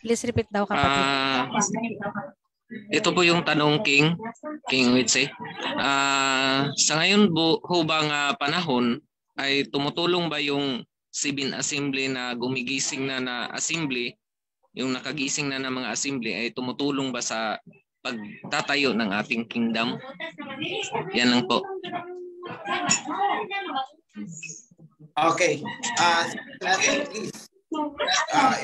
Please repeat daw, kapatid. Ito po yung tanong, King Witse. Sa ngayon ho bang panahon ay tumutulong ba yung Civil Assembly na gumigising na assembly, yung nakagising na mga assembly, ay tumutulong ba sa pagtatayo ng ating kingdom? Yan lang po. Okay. Assemblies.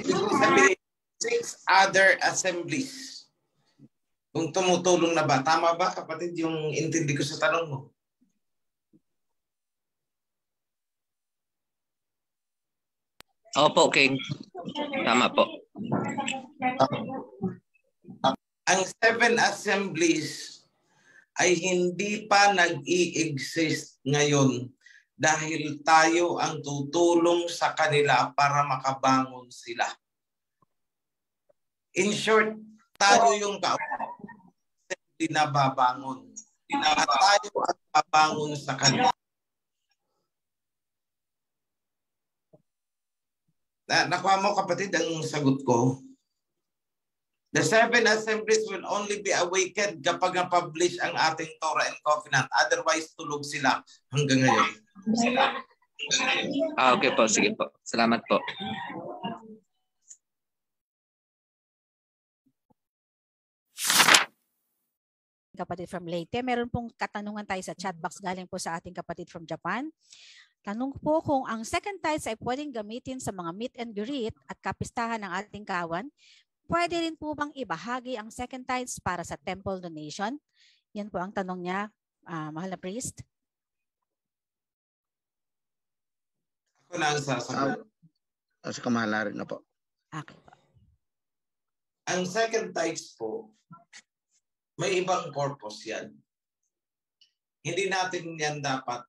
Ibig sabihin, 6 other assemblies. Kung tumutulong na ba? Tama ba, kapatid, yung intindi ko sa tanong mo? Opo, King. Tama po. Ang 7 assemblies ay hindi pa nag-i-exist ngayon dahil tayo ang tutulong sa kanila para makabangon sila. In short, tayo yung nababangon. At tayo ang babangon sa kanila. Nakuha mo, kapatid, ang sagot ko. The 7 assemblies will only be awakened kapag na-publish ang ating Torah and Covenant. Otherwise, tulog sila hanggang ngayon. Okay po, sige po. Salamat po. Kapatid from Leyte, meron pong katanungan tayo sa chat box galing po sa ating kapatid from Japan. Tanong po kung ang second tithes ay pwedeng gamitin sa mga meet and greet at kapistahan ng ating kawan, pwede rin po bang ibahagi ang second tithes para sa temple donation? Yan po ang tanong niya, mahal na priest. Ako na ang sasagot. Sa kamahalan na po. Okay po. Ang second tithes po, may ibang purpose yan. Hindi natin yan dapat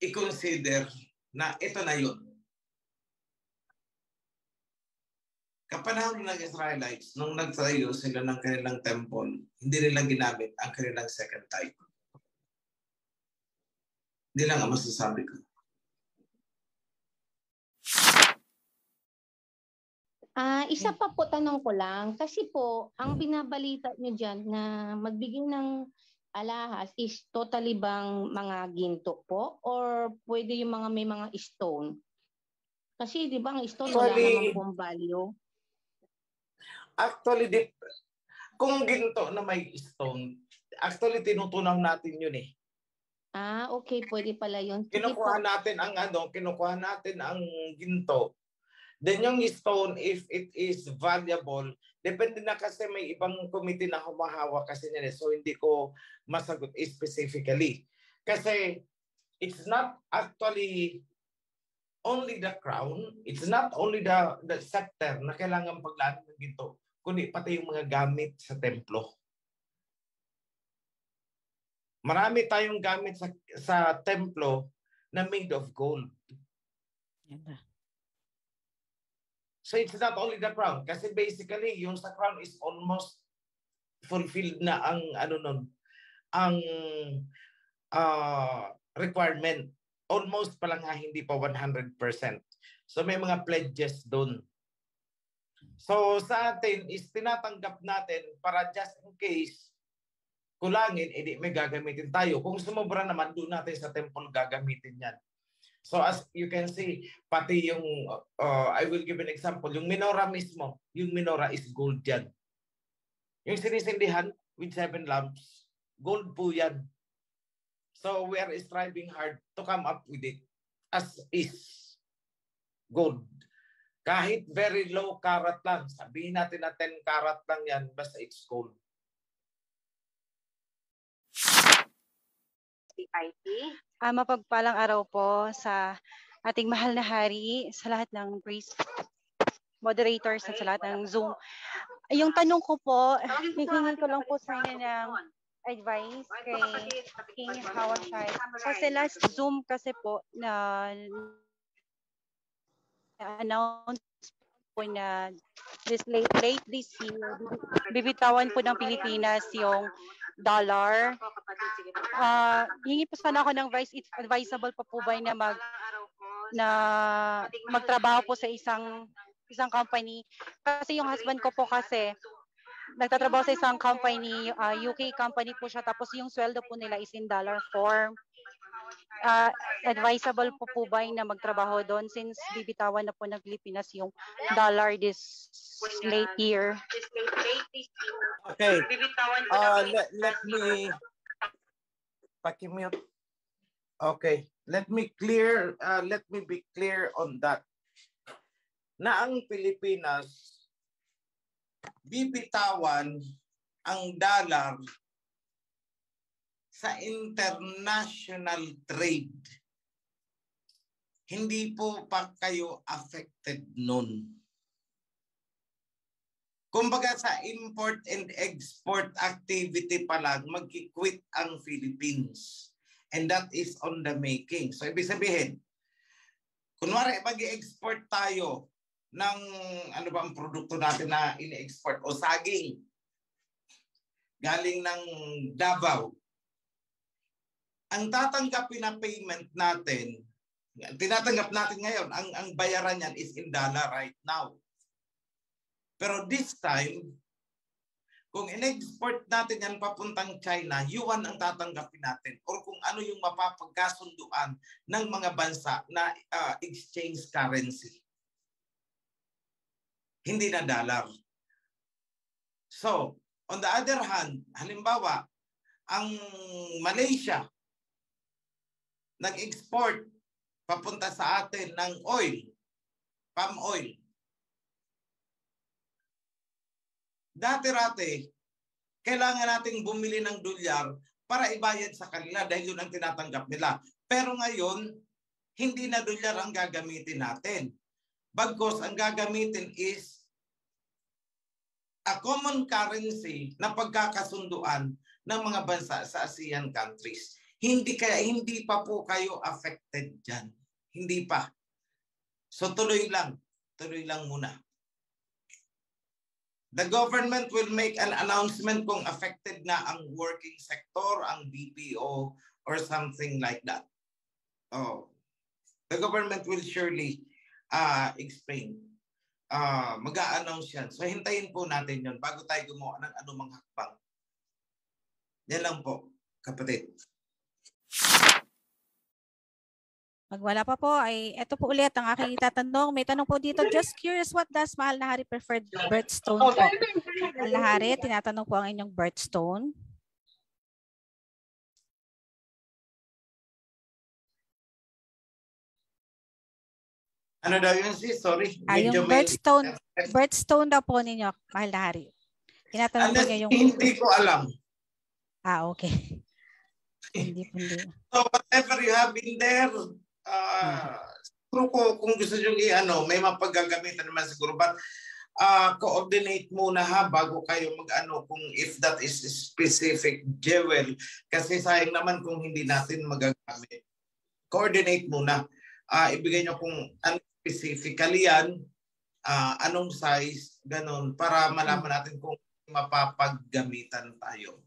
i-consider na ito na yun. Kapanahon ng Israelites, nung nagtayo sila ng kanilang temple, hindi nila ginamit ang kanilang second tithe. Hindi lang ang masasabi ko. Isa pa po tanong ko lang, kasi po, ang binabalita nyo dyan na magbigay ng alahas is totally bang mga ginto po? Or pwede yung mga may mga stone? Kasi di ba ang stone wala naman pong value? Actually, kung ginto na may stone, actually tinutunaw natin yun eh. Okay, pwede pala yun. Kinukuha natin ang kinukuha natin ang ginto. Then yung stone, if it is valuable, depende na kasi may ibang committee na humahawak kasi nila. So hindi ko masagot specifically. Kasi it's not actually only the crown, it's not only the scepter na kailangan paglaan ng ginto, kundi pati yung mga gamit sa templo. Marami tayong gamit sa templo na made of gold. So it's not only the crown. Kasi basically, yung sa crown is almost fulfilled na ang requirement. Almost pa lang hindi pa 100%. So may mga pledges doon. So sa atin is tinatanggap natin para just in case kulangin, edi may gagamitin tayo. Kung sumobra naman, doon natin sa temple gagamitin yan. So as you can see, pati yung, I will give an example, yung menorah mismo, yung menorah is gold yan. Yung sinisindihan with 7 lamps, gold po yan. So we are striving hard to come up with it as is gold. Kahit very low carat lang, sabihin natin na 10 carat lang yan, basta it's gold. IT. Mapagpalang araw po sa ating mahal na hari, sa lahat ng priest, moderators at sa lahat ng Zoom. Yung tanong ko po, hihingi ko lang po sa inyo ng advice kay King Hawashai. Kasi last Zoom kasi po na announce po na late this year, bibitawan po ng Pilipinas yung dollar. Hingi po sana ako ng advice. It's advisable pa po ba na magtrabaho po sa isang isang company. Kasi yung husband ko po kasi nagtatrabaho sa isang company, UK company po siya, tapos yung sweldo po nila is in dollar form. Advisable po ba na magtrabaho doon since bibitawan na po ng Pilipinas yung dollar this late year? Okay. Let me pakimute. Okay. Let me be clear on that. Na ang Pilipinas bibitawan ang dollar sa international trade. Hindi po pa kayo affected nun. Kumbaga sa import and export activity pa lang, mag-quit ang Philippines. And that is on the making. So ibig sabihin, kunwari mag-export tayo ng ano ba ang produkto natin na ini-export o saging galing ng Davao. Ang tatanggapin na payment natin, tinatanggap natin ngayon, ang bayaran niyan is in dollar right now. Pero this time, kung in-export natin yan papuntang China, yuan ang tatanggapin natin or kung ano yung mapapagkasunduan ng mga bansa na exchange currency. Hindi na dollar. So, on the other hand, halimbawa, ang Malaysia nag-export papunta sa atin ng oil, palm oil. Dati-rati, kailangan nating bumili ng dolyar para ibayad sa kanila dahil yun ang tinatanggap nila. Pero ngayon, hindi na dolyar ang gagamitin natin. Bagkus ang gagamitin is a common currency na pagkakasunduan ng mga bansa sa ASEAN countries. Hindi pa po kayo affected dyan. Hindi pa. So tuloy lang muna. The government will make an announcement kung affected na ang working sector, ang BPO, or something like that. Oh, the government will surely explain. Mag-a-announce yan. So hintayin po natin yun bago tayo gumawa ng anumang hakbang. Yan lang po, kapatid. Pag wala pa po, ay ito po ulit ang aking itatanong. May tanong po dito. Just curious, what does Mahal na Hari preferred birthstone po? Mahal na Hari, tinatanong po ang inyong birthstone. Ano daw yun sis? Sorry. Yung birthstone daw po ninyo, Mahal na Hari. Tinatanong po niya yung... Hindi ko alam. Okay. Hindi. So whatever you have in there, kung gusto nyo may mapagagamitan naman siguro. But coordinate muna bago kayo kung if that is specific jewel. Kasi sayang naman kung hindi natin magagamit. Coordinate muna. Ibigay nyo kung ano specifically yan, anong size, ganun, para malaman natin kung mapapaggamitan tayo.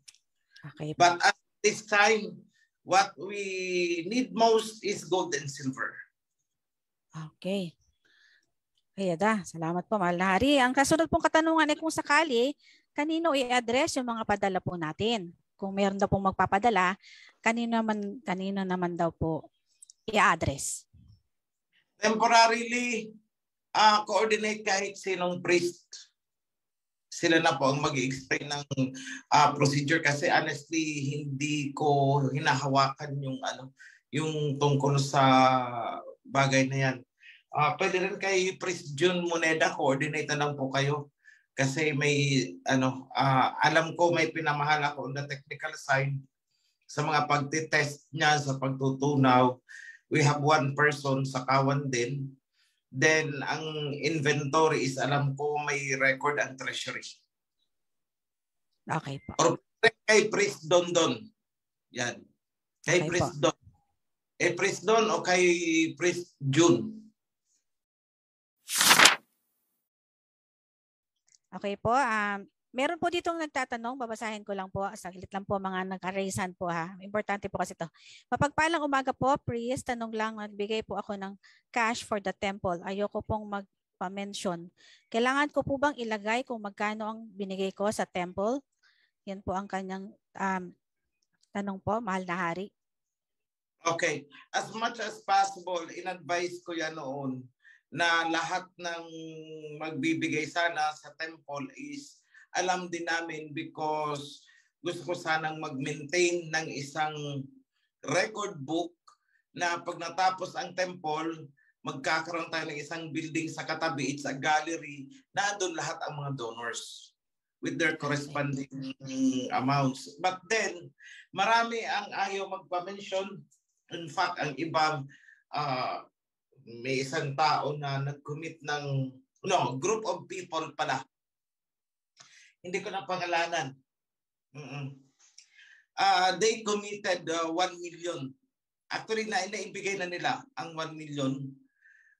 Okay. But at this time, what we need most is gold and silver. Okay. Kaya salamat po, Mahal na Hari. Ang kasunod pong katanungan ay kung sakali, kanino i-address yung mga padala po natin? Kung meron daw pong magpapadala, kanino naman daw po i-address? Temporarily, coordinate kahit sinong priest. Sila na po ang mag-explain ng procedure kasi honestly hindi ko hinahawakan yung tungkol sa bagay na yan. Pwede rin kay Priest June Moneda, coordinate na lang po kayo kasi may alam ko may pinamahal ako on the technical side sa mga pagtitest niya, sa pagtutunaw. We have one person sa Kawan din. Then, ang inventory is alam ko may record ang treasury. Okay po. Or kay Priest Dondon. Yan. Kay Okay Priest Don. Priest Don o kay Priest June. Okay po. Meron po ditong nagtatanong, babasahin ko lang po, saglit lang po mga nag-raisehan po Importante po kasi ito. Mapagpalang umaga po, priest, tanong lang, nagbigay po ako ng cash for the temple. Ayoko pong pa-mention. Kailangan ko po bang ilagay kung magkano ang binigay ko sa temple? Yan po ang kanyang tanong po, mahal na hari. Okay. As much as possible, in-advise ko yan noon na lahat ng magbibigay sana sa temple is alam din namin because gusto ko sanang mag-maintain ng isang record book na pag natapos ang temple, magkakaroon tayo ng isang building sa katabi, it's a gallery, na doon lahat ang mga donors with their corresponding amounts. But then, marami ang ayaw magpa-mention. In fact, ang iba, may isang tao na nag-commit ng, group of people pala. Hindi ko na pangalanan. They committed 1 million. Actually, naibigay na nila ang 1 million.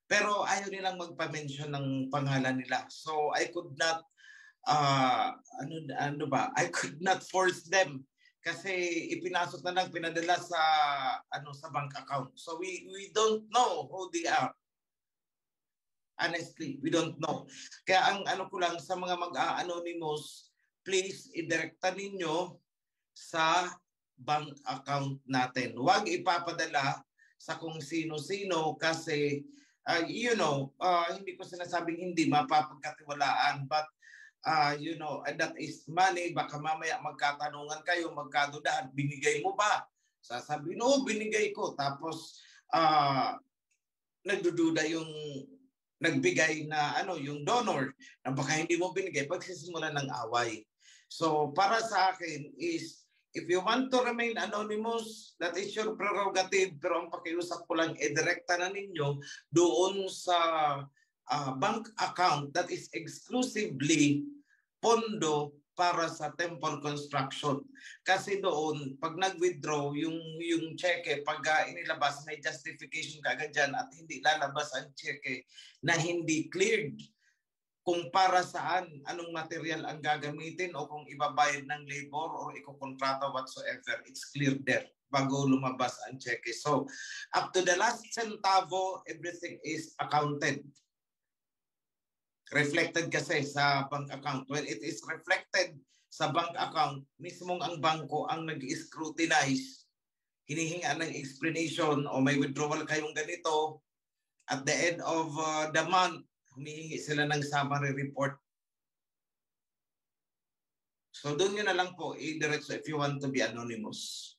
Pero ayaw nilang magpa-mention ng pangalan nila. So I could not I could not force them kasi ipinasok na lang, pinadala sa sa bank account. So we don't know who they are. Honestly, we don't know. Kaya ang ko lang sa mga mag-anonymous, please idirekta ninyo sa bank account natin. Huwag ipapadala sa kung sino-sino kasi hindi ko sinasabing hindi mapapagkatiwalaan, but that is money. Baka mamaya magkatanungan kayo, magkadudahan, binigay mo ba? Sasabihin, binigay ko. Tapos nagdududa yung nagbigay na yung donor na baka hindi mo binigay, pagsisimulan ng away. So para sa akin is, if you want to remain anonymous, that is your prerogative. Pero ang pakiusap ko lang, direkta na ninyo doon sa bank account that is exclusively pondo para sa temple construction. Kasi doon, pag nag-withdraw, yung cheque, pag inilabas, may justification kaagad dyan at hindi lalabas ang cheque na hindi cleared kung para saan, anong material ang gagamitin o kung ibabayad ng labor o ikokontrata whatsoever. It's clear there bago lumabas ang cheque. So, up to the last centavo, everything is accounted. Reflected kasi sa bank account. When it is reflected sa bank account, mismong ang bangko ang nag-scrutinize, hinihinga ng explanation o may withdrawal kayong ganito. At the end of the month, humihingi sila ng summary report. So doon nyo na lang po i-diretso if you want to be anonymous.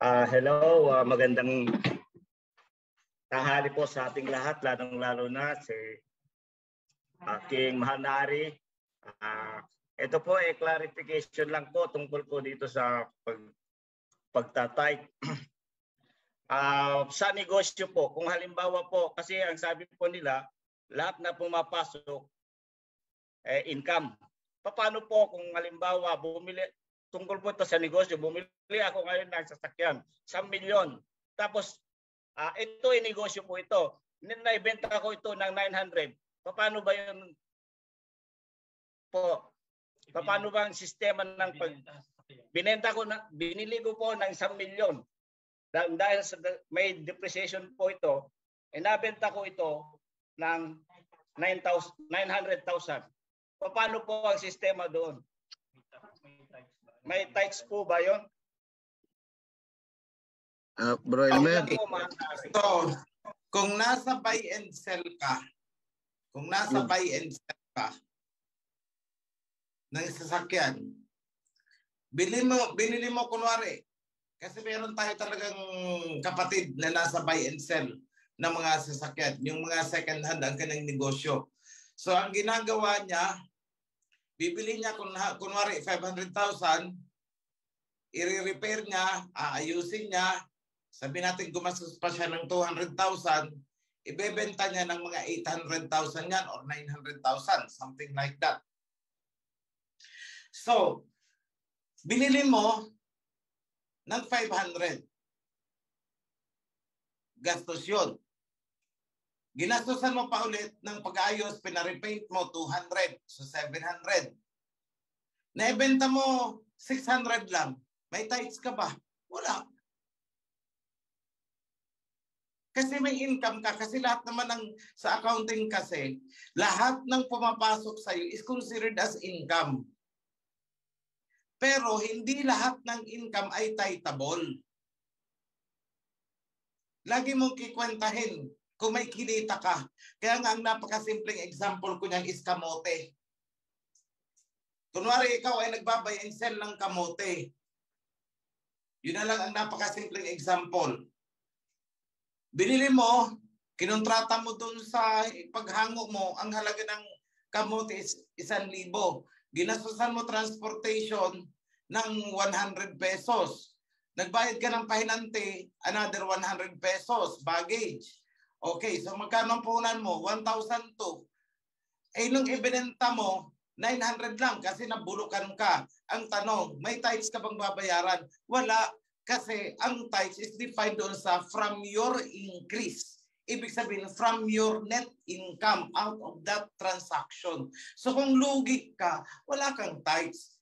Hello, magandang tanghali po sa ating lahat, lalong-lalo na si aking mahal na hari. Ito po clarification lang po tungkol po dito sa pagtatype. Sa negosyo po, kung halimbawa po, kasi ang sabi po nila, lahat na pumapasok income. Paano po kung halimbawa bumili, tungkol po ito sa negosyo, bumili ako ngayon ng sasakyan, 1 milyon. Tapos, ito ay negosyo po ito. Naibenta ko ito ng 900. Paano ba yun po? Paano ba ang sistema ng binenta ko na, binili ko po ng 1 milyon. Dahil sa may depreciation po ito, nabenta ko ito ng 900,000. Paano po ang sistema doon? May tax po ba yun? Bro Elmer. So, kung nasa buy and sell ka, ng sasakyan, binili mo kunwari, kasi meron tayo talagang kapatid na nasa buy and sell ng mga sasakyan, yung mga second hand ang kanyang negosyo. So ang ginagawa niya, bibili niya kunwari 500,000, i-repair niya, aayusin niya, sabi natin gumastos pa siya ng 200,000, ibebenta niya ng mga 800,000 yan or 900,000, something like that. So, binili mo ng 500. Gastos yun. Ginastosan mo pa ulit ng pag-ayos, pinarepaint mo 200, so 700. Naibenta mo 600 lang. May tax ka ba? Wala. Kasi may income ka. Kasi lahat naman sa accounting kasi, lahat ng pumapasok sa'yo is considered as income. Pero hindi lahat ng income ay titleable. Lagi mong kikwentahin kung may kinita ka. Kaya nga ang napakasimpleng example ko niyan is kamote. Kunwari ikaw ay nagbabay and sell ng kamote. Yun na lang ang napakasimpleng example. Binili mo, kinontrata mo dun sa paghango mo, ang halaga ng kamote is 1,000. Ginastusan mo transportation ng 100 pesos. Nagbayad ka ng pahinante, another 100 pesos, baggage. Okay, so magkano ang puhunan mo? 1,002. Eh, nung ibinenta mo, 900 lang kasi nabulukan ka. Ang tanong, may tithes ka bang babayaran? Wala. Kasi ang tithes is defined doon sa from your increase. Ibig sabihin, from your net income out of that transaction. So kung lugi ka, wala kang tithes.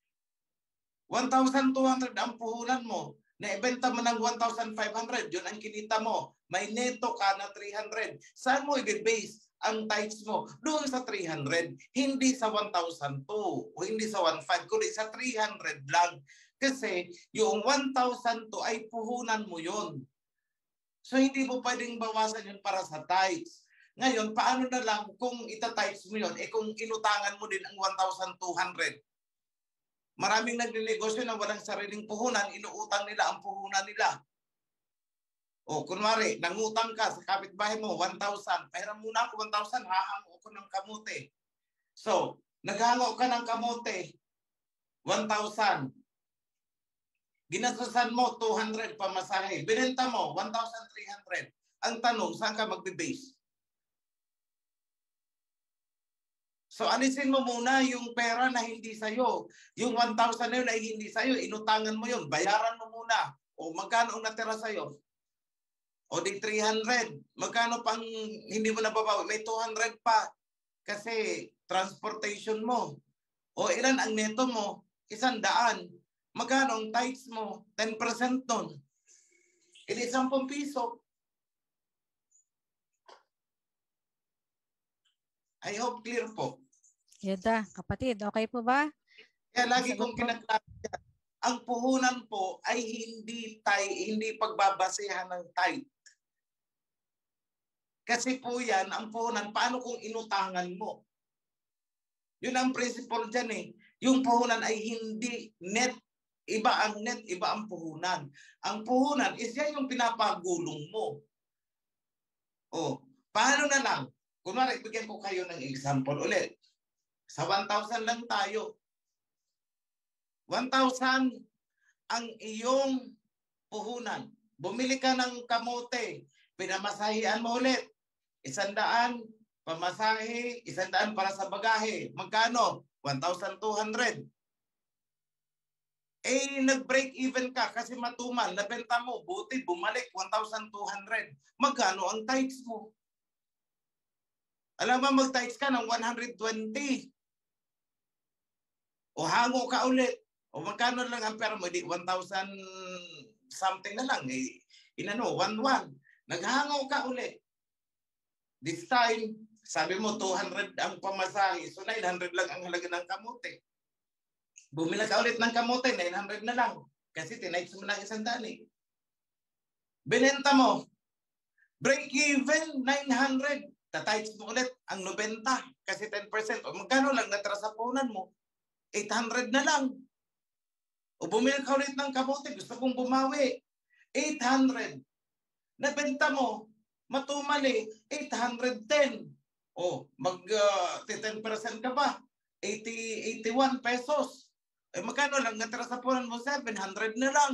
1,200 ang puhunan mo. Naibenta mo ng 1,500, yun ang kinita mo. May neto ka na 300. Saan mo i-base ang tithes mo? Doon sa 300. Hindi sa 1,002 o hindi sa 1,500, kundi sa 300 lang. Kasi yung 1,002 ay puhunan mo yun. So hindi mo pwedeng bawasan yun para sa tithes. Ngayon, paano na lang kung ita-tithes mo yun? Eh kung inutangan mo din ang 1,200. Maraming nagninegosyo na walang sariling puhunan, inuutang nila ang puhunan nila. O kunwari, nangutang ka sa kapitbahay mo, 1,000. Pahiram muna ako 1,000, hahango ko ng kamote. So, naghango ka ng kamote, 1,000. Ginastusan mo 200 pamasahe. Binenta mo 1,300. Ang tanong, saan ka magbe-base? So alisin mo muna yung pera na hindi sa'yo. Yung 1,000 na yun ay hindi sa'yo. Inutangan mo yun. Bayaran mo muna. O magkano ang natira sa'yo? O di 300. Magkano pang hindi mo nababawi? May 200 pa. Kasi transportation mo. O ilan ang neto mo? 100. Magkano ang tithes mo? 10% nun. Ili 10 piso. I hope clear po. Yuda, kapatid, okay po ba? Kaya lagi kong kinaklaro, ang puhunan po ay hindi pagbabasehan ng tithe. Kasi po yan, ang puhunan, paano kung inutangan mo? Yun ang principle dyan eh. Yung puhunan ay hindi net. Iba ang net, iba ang puhunan. Ang puhunan is yan yung pinapagulong mo. O, paano na lang? Kunwari, bigyan ko kayo ng example ulit. Sa 1,000 lang tayo. 1,000 ang iyong puhunan. Bumili ka ng kamote, pinamasahian mo ulit. 100, pamasahe, 100 para sa bagahe. Magkano? 1,200. Eh, nag-break even ka kasi matumal. Nabenta mo, buti, bumalik, 1,200. Magkano ang tithes mo? Alam mo, mag-tithes ka ng 120. O hango ka ulit. O magkano lang ang pera mo? 1,000 something na lang. Eh, 1,1. Naghango ka ulit. This time, sabi mo 200 ang pamasahe. So 900 lang ang halaga ng kamote. Bumila ka ulit ng kamote, 900 na lang. Kasi tinites mo lang 100 eh. Binenta mo. Break even, 900. Tatites mo ulit ang 90 kasi 10%. O magkano lang natira sa puhunan mo? 800 na lang. O bumili ka ulit ng kamote, gusto kong bumawi. 800. Nabenta mo, matumali, 810. O mag 10% ka ba? 81 pesos. Eh magkano lang natira sa puhunan mo? 700 na lang.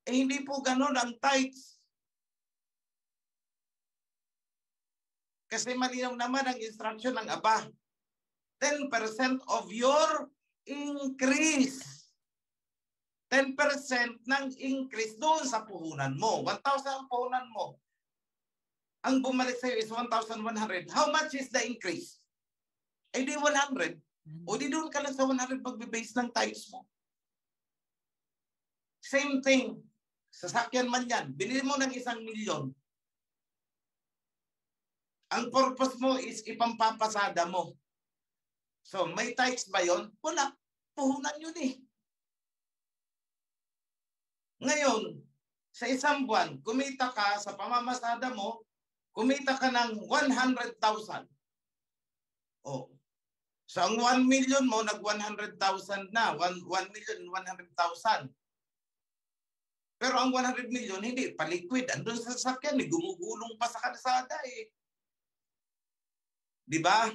Eh hindi po ganun ang tithes. Kasi malinaw naman ang instruction ng Aba. 10% of your increase. 10% ng increase doon sa puhunan mo. 1,000 ang puhunan mo. Ang bumalik sa'yo is 1,100. How much is the increase? Eh di 100. O di doon ka lang sa 100 pagbe-base ng tithes mo. Same thing. Sasakyan man yan. Binili mo ng 1 milyon. Ang purpose mo is ipampapasada mo. So, may tithes ba yun? Wala. Puhunan yun eh. Ngayon, sa isang buwan, kumita ka sa pamamasada mo, kumita ka ng 100,000. Oh. So, ang 1 million mo, nag-100,000 na. 1,100,000. Pero ang 100 million, hindi pa liquid. Andun sa sasakyan, gumugulong pa sa kalsada eh. Di ba?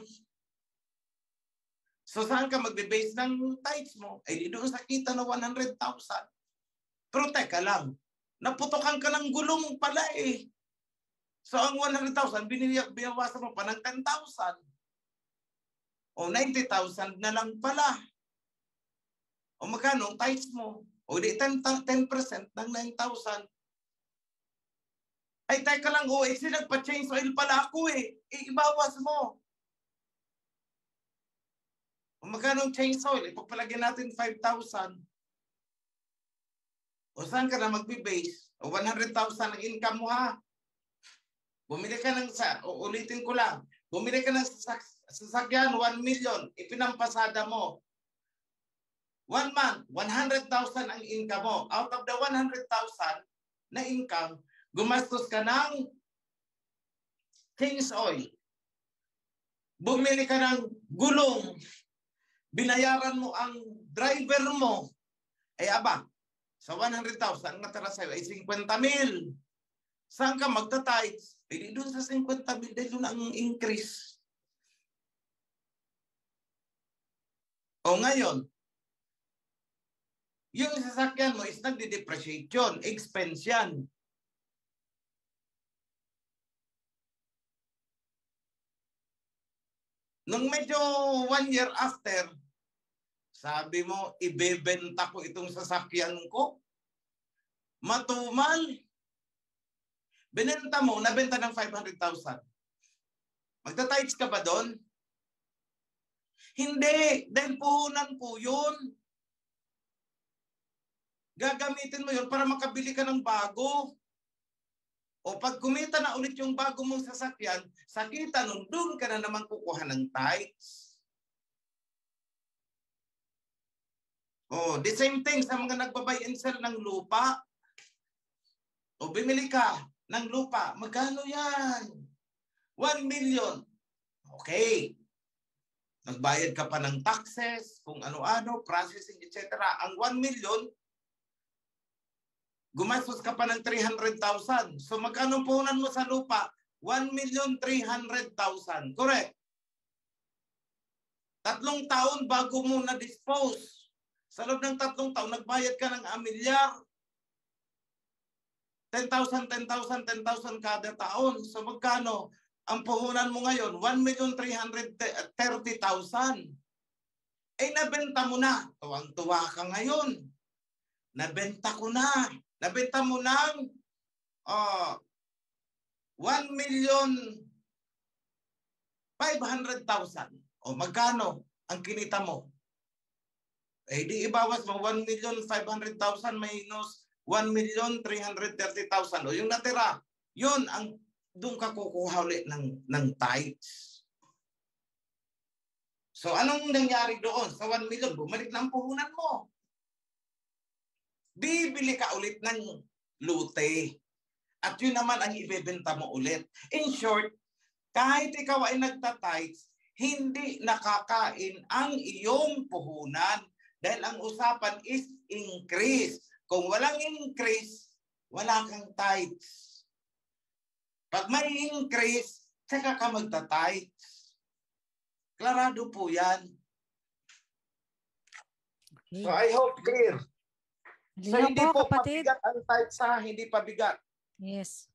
So saan ka magbe-base ng tithes mo? Eh doon sa kita na 100,000. Pero teka lang, naputokan ka ng gulong pala eh. So ang 100,000, binawasan mo pa ng 10,000. O 90,000 na lang pala. O magkano ang tithes mo? O di 10% ng 9,000. Ay teka lang, nagpa-change oil pala ako eh. Ibawas mo. O magkano change oil? Ipagpalagyan natin 5,000. O saan ka na magbe-base? O 100,000 ang income mo ha? Bumili ka ng, ulitin ko lang, bumili ka ng sasakyan, 1 million, ipinampasada mo. 1 month, 100,000 ang income mo. Out of the 100,000 na income, gumastos ka ng change oil. Bumili ka ng gulong. Binayaran mo ang driver mo. Eh aba, sa 100,000, ang natara sa'yo ay 50,000. Saan ka magta-tithes? Eh doon sa 50,000, dahil doon ang increase. O ngayon, yung sasakyan mo is nagde-depreciate yun. Expense yan. Nung medyo 1 year after, sabi mo, ibebenta ko itong sasakyan ko. Matumal. Binenta mo, nabenta ng 500,000. Magta-tithes ka ba doon? Hindi. Dahil puhunan po yun. Gagamitin mo yun para makabili ka ng bago. O pag kumita na ulit yung bago mong sasakyan, sa kita nun, doon ka na naman kukuha ng tithes. O, the same thing sa mga nagbabuy and sell ng lupa. O, bimili ka ng lupa. Magkano yan? 1 million. Okay. Nagbayad ka pa ng taxes, kung ano-ano, processing, etc. Ang 1 million, gumastos ka pa ng 300,000. So magkano puhunan mo sa lupa? 1,300,000. Correct? 3 taon bago mo na-dispose. Sa loob ng 3 taon, nagbayad ka ng amilyar. 10,000, 10,000, 10,000 kada taon. So magkano? Ang puhunan mo ngayon, 1,330,000. Eh nabenta mo na. Tuwang-tuwa ka ngayon. Nabenta ko na. Nabenta mo ng 1,500,000. O magkano ang kinita mo? Eh di ibawas mo 1,500,000 minus 1,330,000. O yung natira, yun ang doon ka kukuha ulit ng tithes. So anong nangyari doon? Sa 1 million, bumalik na ang puhunan mo. Bibili ka ulit ng lute. At yun naman ang ibebenta mo ulit. In short, kahit ikaw ay nagta-tithes, hindi nakakain ang iyong puhunan dahil ang usapan is increase. Kung walang increase, wala kang tithes. Pag may increase, saka ka magta-tithes. Klarado po yan. Okay. So I hope clear. So Linaw hindi po kapatid. pabigat ang tithes ha, hindi pabigat. Yes.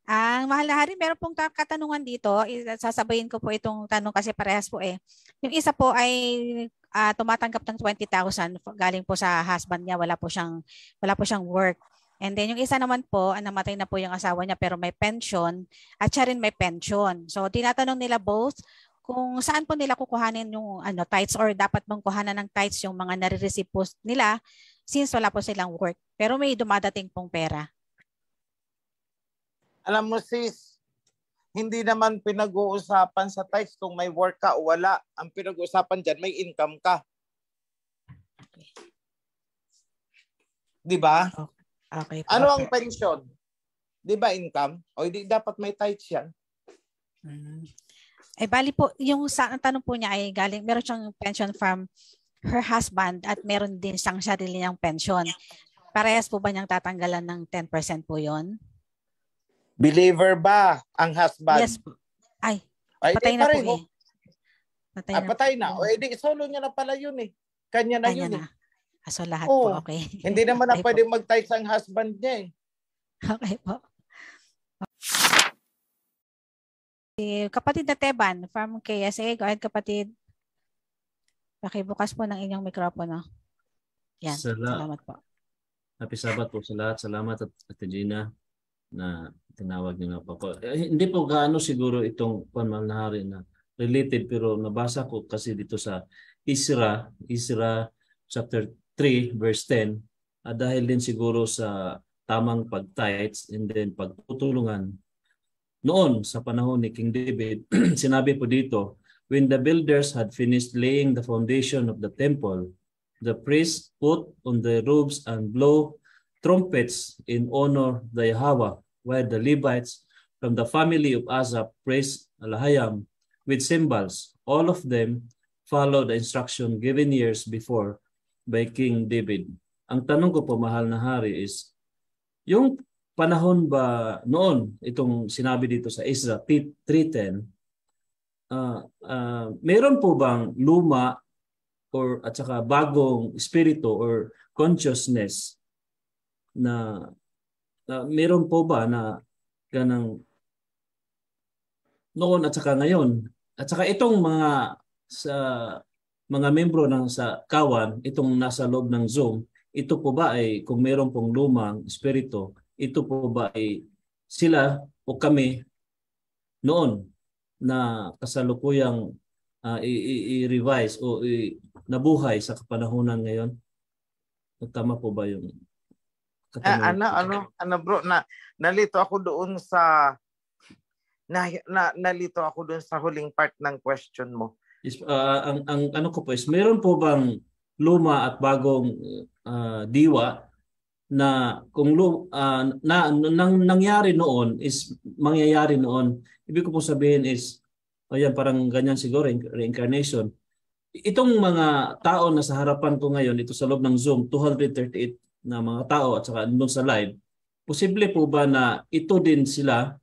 Ang mahal na hari, meron pong katanungan dito. Sasabayin ko po itong tanong kasi parehas po eh. Yung isa po ay tumatanggap ng 20,000 galing po sa husband niya, wala po siyang work. And then yung isa naman po, namatay na po yung asawa niya pero may pension at siya rin may pension. So tinatanong nila both kung saan po nila kukuhanin yung tithes or dapat bang kuhanan ng tithes yung mga nare-receive po nila since wala po silang work. Pero may dumadating pong pera. Alam mo sis, hindi naman pinag-uusapan sa tithes kung may work ka o wala. Ang pinag-uusapan dyan, may income ka. Di ba? Okay po. Ano ang pension? Di ba income? O hindi dapat may tithes yan? Bali po, yung ang tanong po niya ay galing, meron siyang pension from her husband at meron din siyang sarili niyang pension. Parehas po ba niyang tatanggalan ng 10% po yon? Believer ba ang husband? Yes po. Ay patay di na po pareho. eh. Patay na. O edi solo niya na pala yun eh. Kanya na yun eh. So lahat po, okay. Hindi naman na okay pwede mag-tithes ang husband niya eh. Okay po. Kapatid na Teban from KSA. Go ahead kapatid. Pakibukas po ng inyong mikropono. Yan. Salamat po. Happy Sabbath po sa lahat. Salamat at Gina na tinawag niyo na po ako. Hindi po gaano siguro itong panmanahari na related pero nabasa ko kasi dito sa Isra chapter 3 verse 10 dahil din siguro sa tamang pag-tithes and then pagtutulungan. Noon sa panahon ni King David, sinabi po dito, when the builders had finished laying the foundation of the temple, the priests put on the robes and blow trumpets in honor of Yahweh, while the Levites from the family of Asaph praised Alahayam with cymbals. All of them followed the instruction given years before by King David. Ang tanong ko po, mahal na hari, is yung panahon ba noon, itong sinabi dito sa Isra 3:10, meron po bang luma or at saka bagong espiritu or consciousness na meron po ba na ganang noon at saka ngayon? At saka itong mga membro ng sa kawan, itong nasa loob ng Zoom, ito po ba ay kung meron pong lumang espiritu, ito po ba ay sila o kami noon na kasalukuyang i-revise o nabuhay sa kapanahunan ngayon? Tama po ba yung ano bro, nalito ako doon sa nalito ako doon sa huling part ng question mo. Ang ano ko po is meron po bang luma at bagong diwa na kung nangyari noon is mangyayari noon. Ibig ko po sabihin is ayan, parang ganyan siguro reincarnation. Itong mga tao na sa harapan ko ngayon ito sa loob ng Zoom, 238 na mga tao at saka doon sa live, posible po ba na ito din sila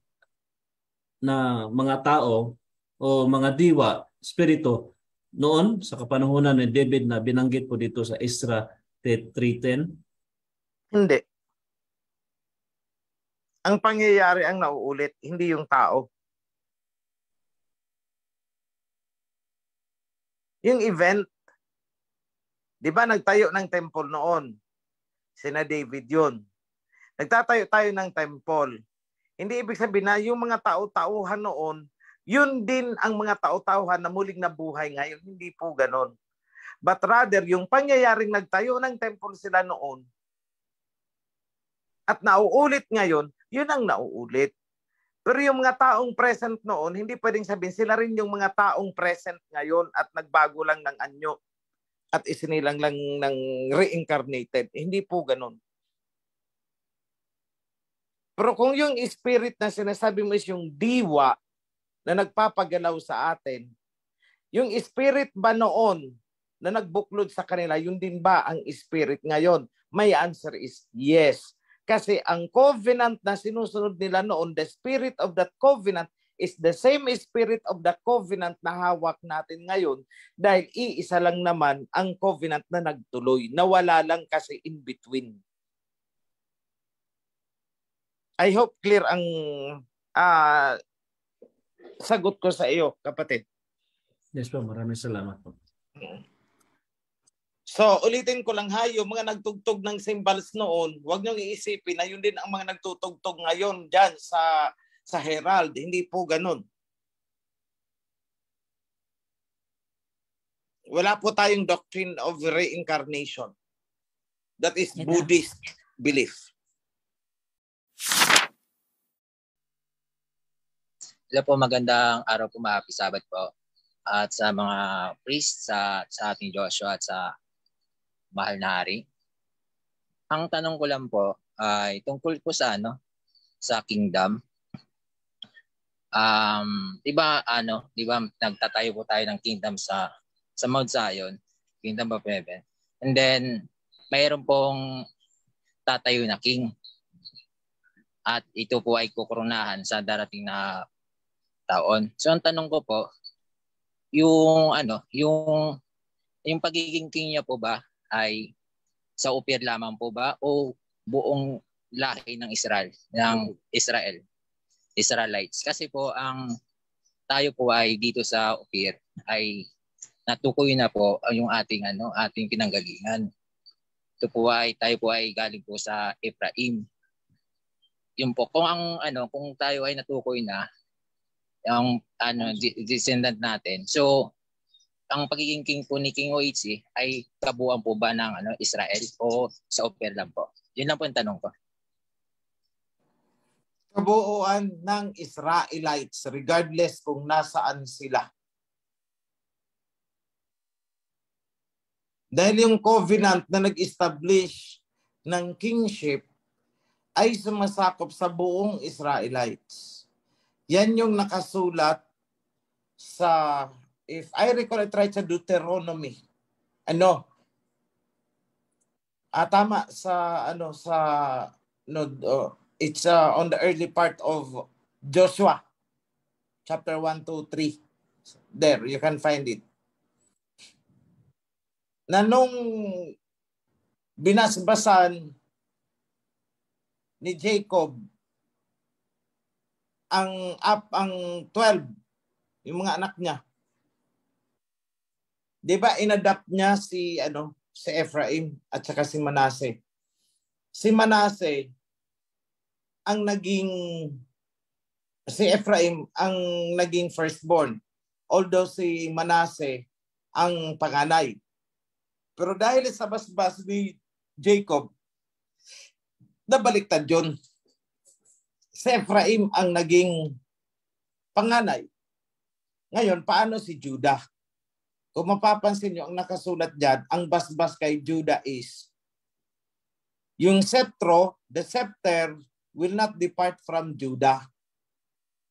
na mga tao o mga diwa, espiritu noon sa kapanahunan ni David na binanggit po dito sa Isra 3:10? Hindi. Ang pangyayari ang nauulit, hindi yung tao. Yung event, di ba nagtayo ng temple noon? Sina David yun. Nagtatayo tayo ng temple. Hindi ibig sabihin na yung mga tao-tauhan noon, yun din ang mga tao-tauhan na muling nabuhay ngayon. Hindi po ganon. But rather, yung pangyayaring nagtayo ng temple sila noon, at nauulit ngayon, yun ang nauulit. Pero yung mga taong present noon, hindi pwedeng sabihin sila rin yung mga taong present ngayon at nagbago lang ng anyo at isinilang lang ng reincarnated. Hindi po ganun. Pero kung yung spirit na sinasabi mo is yung diwa na nagpapagalaw sa atin, yung spirit ba noon na nagbuklod sa kanila, yun din ba ang spirit ngayon? My answer is yes. Kasi ang covenant na sinusunod nila noon, the spirit of that covenant is the same spirit of the covenant na hawak natin ngayon dahil iisa lang naman ang covenant na nagtuloy. Nawala lang kasi in between. I hope clear ang sagot ko sa iyo, kapatid. Yes po, maraming salamat po. So, ulitin ko lang ha, yung mga nagtugtog ng cymbals noon, huwag niyong iisipin na yun din ang mga nagtutugtog ngayon dyan sa Herald. Hindi po ganun. Wala po tayong doctrine of reincarnation. That is Ito. Buddhist belief. Hello po, magandang araw po, mga Sabat po. At sa mga priest, sa ating Joshua at sa mahal na hari. Ang tanong ko lang po ay tungkol po sa sa kingdom. Di ba nagtatayo po tayo ng kingdom sa Mount Zion, Kingdom of Heaven. And then mayroon pong tatayo na king. At ito po ay kukoronahan sa darating na taon. So ang tanong ko po, yung pagiging king niya po ba ay sa Ophir lamang po ba o buong lahi ng Israelites? Kasi po tayo po ay dito sa Ophir ay natukoy na po yung ating pinanggalingan. Tayo po ay galing po sa Ephraim. Yun po, kung tayo ay natukoy na yung descendant natin. So ang pagiging king po ni King Oichi ay kabuuan po ba ng Israel o sa Ophir lang po? Yun lang po ang tanong ko. Kabuuan ng Israelites regardless kung nasaan sila. Dahil yung covenant na nag-establish ng kingship ay sumasakop sa buong Israelites. Yan yung nakasulat sa, if I recall it right, sa Deuteronomy. Tama it's on the early part of Joshua chapter 1, 2, 3. There, you can find it. Na nung binasbasan ni Jacob ang 12, yung mga anak niya. 'Di ba inadapt niya si Ephraim at saka si Manasseh. Si Manasseh si Ephraim ang naging firstborn. Although si Manasseh ang panganay. Pero dahil sa basbas ni Jacob, nabaliktad yun. Si Ephraim ang naging panganay. Ngayon, paano si Judah? Kung mapapansin nyo, ang nakasulat dyan, ang basbas kay Judah is, yung scepter, the scepter will not depart from Judah.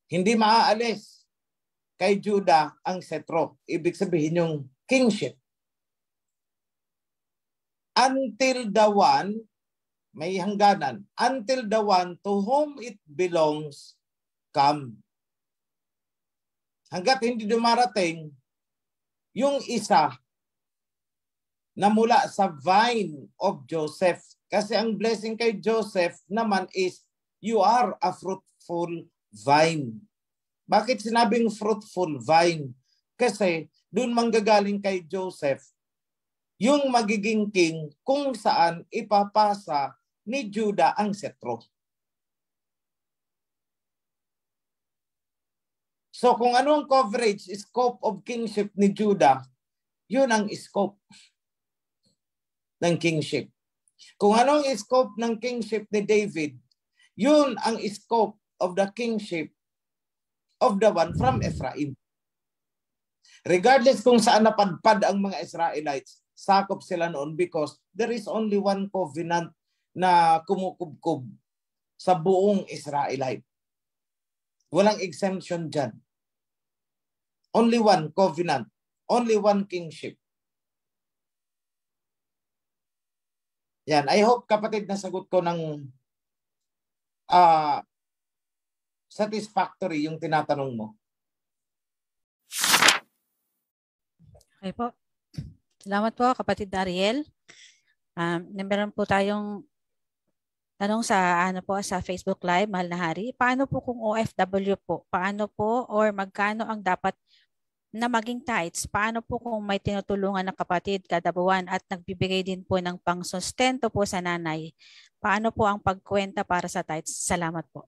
Hindi maaalis kay Judah ang scepter. Ibig sabihin yung kingship. Until the one, may hangganan, until the one to whom it belongs come. Hanggat hindi dumarating yung isa na mula sa vine of Joseph. Kasi ang blessing kay Joseph naman is, you are a fruitful vine. Bakit sinabing fruitful vine? Kasi doon manggagaling kay Joseph yung magiging king kung saan ipapasa ni Judah ang setro. So kung ano ang coverage, scope of kingship ni Judah, yun ang scope ng kingship. Kung ano ang scope ng kingship ni David, yun ang scope of the kingship of the one from Ephraim. Regardless kung saan napadpad ang mga Israelites, sakop sila noon because there is only one covenant na kumukubkub sa buong Israelite. Walang exemption dyan. Only one covenant. Only one kingship. Yan. I hope, kapatid, nasagot ko ng satisfactory yung tinatanong mo. Okay po. Salamat po, kapatid Ariel. Meron po tayong tanong sa sa Facebook Live, mahal na hari. Paano po kung OFW po? Paano po or magkano ang dapat na maging tithes? Paano po kung may tinutulungan ng kapatid kada buwan at nagbibigay din po ng pangsustento po sa nanay? Paano po ang pagkwenta para sa tithes? Salamat po.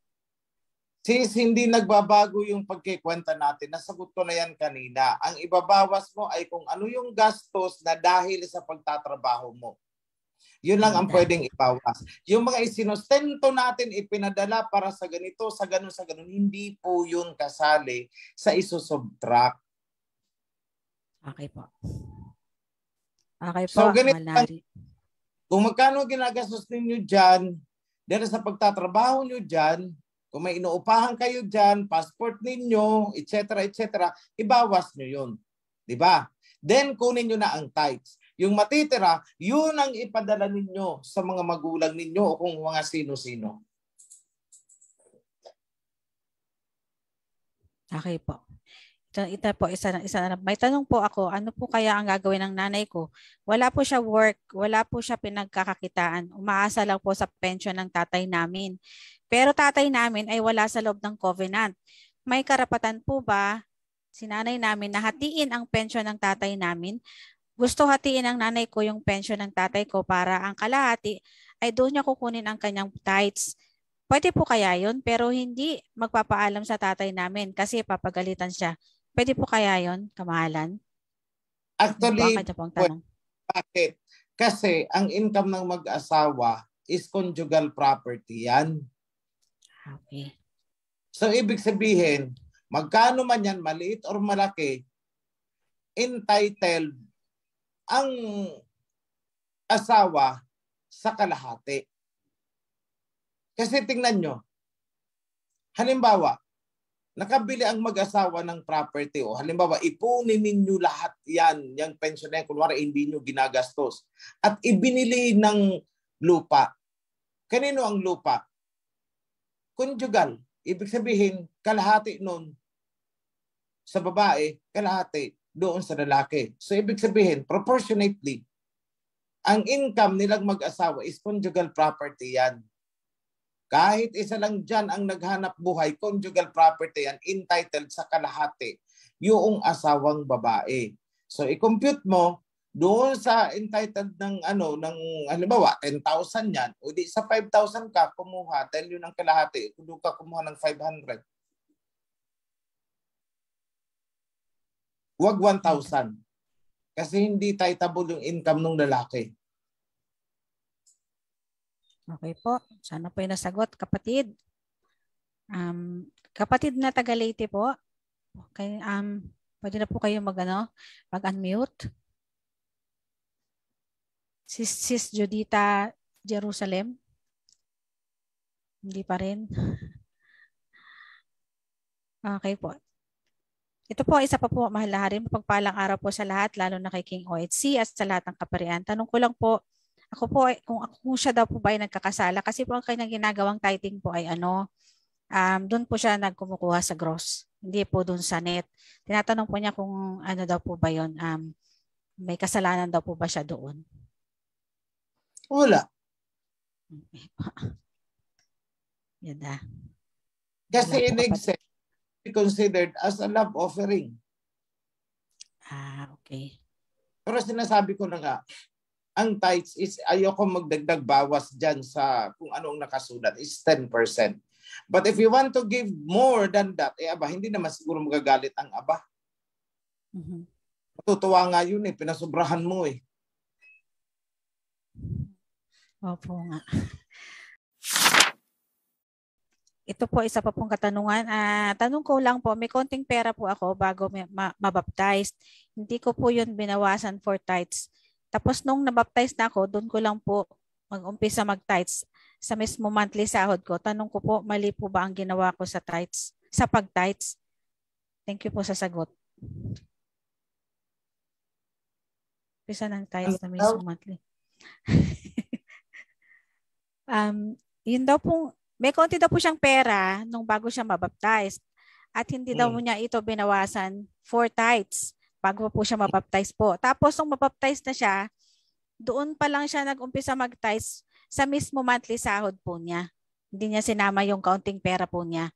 Since hindi nagbabago yung pagkikwenta natin, nasagot ko na yan kanina. Ang ibabawas mo ay kung ano yung gastos na dahil sa pagtatrabaho mo. Yun lang ang pwedeng ibawas. Yung mga isinostento natin, ipinadala para sa ganito, sa ganun, hindi po yun kasali sa isusubtract. Okay po. Okay po. So, ganito, kung magkano ginagastos ninyo dyan, dahil sa pagtatrabaho nyo dyan, kung may inuupahan kayo dyan, passport ninyo, etc., ibawas nyo yun. Diba? Then, kunin nyo na ang tithes. Yung matitira, yun ang ipadala ninyo sa mga magulang ninyo o kung mga sino-sino. Okay po. Ito po, isa na. May tanong po ako, ano po kaya ang gagawin ng nanay ko? Wala po siya work, wala po siya pinagkakakitaan. Umaasa lang po sa pension ng tatay namin. Pero tatay namin ay wala sa loob ng covenant. May karapatan po ba si nanay namin na hatiin ang pension ng tatay namin? Gusto hatiin ng nanay ko yung pension ng tatay ko para ang kalahati ay doon niya kukunin ang kanyang tithes. Pwede po kaya yun, pero hindi magpapaalam sa tatay namin kasi papagalitan siya. Pwede po kaya yun, kamahalan? Actually, bakit? Kasi ang income ng mag-asawa is conjugal property yan. Okay. So, ibig sabihin, magkano man yan, maliit or malaki, entitled ang asawa sa kalahati. Kasi tingnan nyo, halimbawa, nakabili ang mag-asawa ng property o halimbawa, ipunin ninyo lahat yan, yung pension na yan, kunwari hindi nyo ginagastos, at ibinili ng lupa. Kanino ang lupa? Conjugal. Ibig sabihin, kalahati nun sa babae, kalahati doon sa lalaki. So, ibig sabihin, proportionately, ang income nilang mag-asawa is conjugal property yan. Kahit isa lang dyan ang naghanap buhay, conjugal property yan, entitled sa kalahati, yung asawang babae. So, i-compute mo, doon sa entitled ng halimbawa, 10,000 yan, o di sa 5,000 ka kumuha, dahil yun ang kalahati, kung ka kumuha ng 500. Huwag 1,000. Kasi hindi titable yung income ng lalaki. Okay po. Sana po yung nasagot, kapatid. Kapatid na taga Leyte po. Okay, pwede na po kayo mag-unmute. Sis Judita Jerusalem. Hindi pa rin. Okay po. Ito po, isa pa po, mahal na harin, mapagpalang araw po sa lahat, lalo na kay King OHC at sa lahat ng kaparian. Tanong ko lang po, kung siya daw po ba ay nagkakasala, kasi po ang kanyang ginagawang tithing po ay doon po siya nagkumukuha sa gross, hindi po doon sa net. Tinatanong po niya kung ano daw po ba yun, may kasalanan daw po ba siya doon? Wala. Yan na. Kasi in-exempt, considered as a love offering. Okay. Pero sinasabi ko na nga, ang tithes is ayoko magdagdag bawas dyan sa kung anong nakasulat is 10%. But if you want to give more than that, hindi naman siguro magagalit ang aba. Matutuwa nga yun pinasobrahan mo Opo nga. Ito po, isa pa pong katanungan. Tanong ko lang po, may konting pera po ako bago mabaptized. Hindi ko po yun binawasan for tithes. Tapos nung nabaptize na ako, doon ko lang po mag-umpisa mag-tithes sa mismo monthly sahod ko. Tanong ko po, mali po ba ang ginawa ko sa tithes, sa pag-tithes? Thank you po sa sagot. Umpisa ng tithes na mismo monthly. Yun daw po, may konti daw po siyang pera nung bago siya mabaptize at hindi daw niya ito binawasan for tithes bago po siya mabaptize po. Tapos nung mabaptize na siya, doon pa lang siya nag-umpisa mag-tithes sa mismo monthly sahod po niya. Hindi niya sinama yung counting pera po niya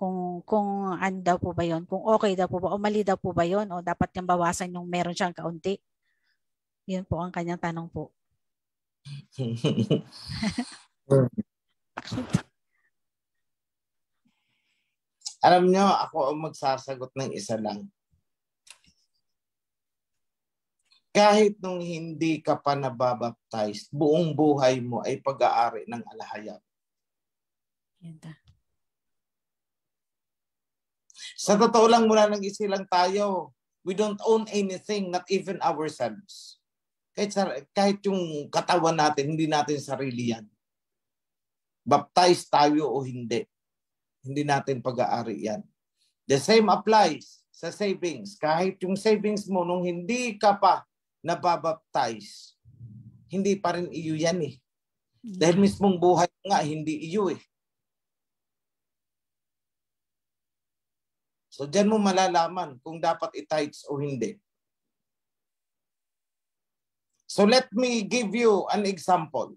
kung ano daw po ba yun, kung okay daw po ba o mali daw po ba yun o dapat niyang bawasan yung meron siyang kaunti. Yun po ang kanyang tanong po. Alam nyo, ako ang magsasagot ng isa lang. Kahit nung hindi ka pa nababaptize, buong buhay mo ay pag-aari ng alahayat. Sa totoo lang, mula nang isilang tayo, we don't own anything, not even ourselves. Kahit yung katawan natin, hindi natin sarili yan. Baptize tayo o hindi. Hindi natin pag-aari yan. The same applies sa savings. Kahit yung savings mo nung hindi ka pa nababaptize, hindi pa rin iyo yan eh. Dahil mismong buhay nga, hindi iyo eh. So dyan mo malalaman kung dapat i-tithes o hindi. So let me give you an example.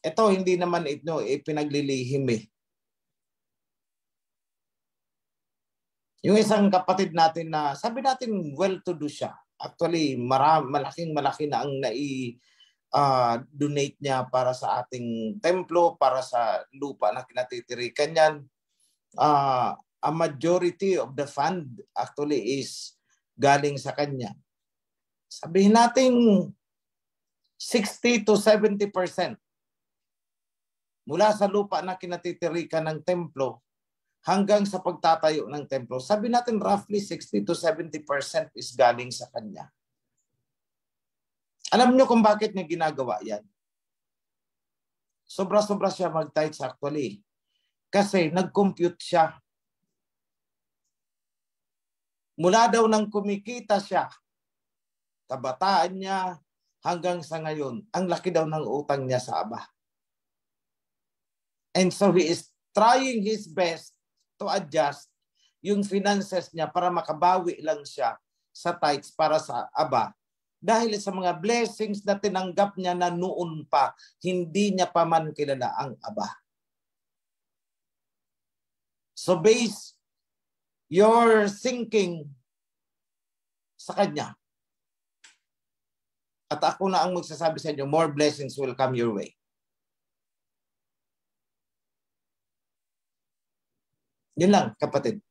Ito, hindi naman ito ipinaglilihim eh. Yung isang kapatid natin na, sabi natin well-to-do siya. Actually, malaking-malaki na ang donate niya para sa ating templo, para sa lupa na kinatitirikan niyan. A majority of the fund actually is galing sa kanya. Sabihin natin 60 to 70% mula sa lupa na kinatitirikan ng templo hanggang sa pagtatayo ng templo. Sabi natin roughly 60 to 70% is galing sa kanya. Alam niyo kung bakit niya ginagawa yan? Sobra-sobra siya mag-tithes actually. Kasi nag-compute siya. Mula daw nang kumikita siya, kabataan niya hanggang sa ngayon, ang laki daw ng utang niya sa Aba. And so he is trying his best to adjust yung finances niya para makabawi lang siya sa tithes para sa Aba. Dahil sa mga blessings na tinanggap niya na noon pa, hindi niya pa man kilala ang Aba. So base your thinking sa Kanya. At ako na ang magsasabi sa inyo, more blessings will come your way. Yun lang, kapatid.